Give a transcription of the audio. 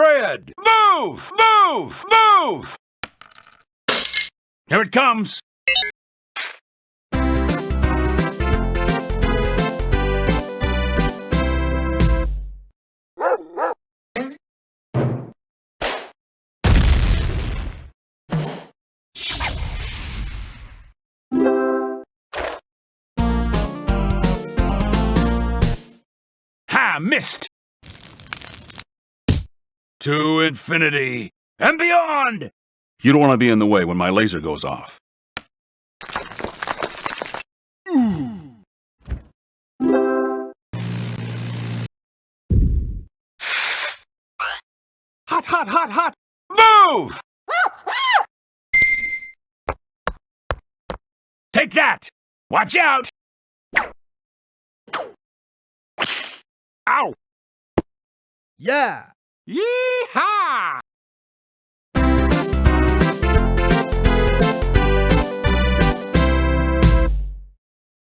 red! Move! Move! Move! Here it comes! Ha! Missed! To infinity and beyond! You don't want to be in the way when my laser goes off. Hot, hot, hot, hot! Move! Take that! Watch out! Ow! Yeah! Yee-haw!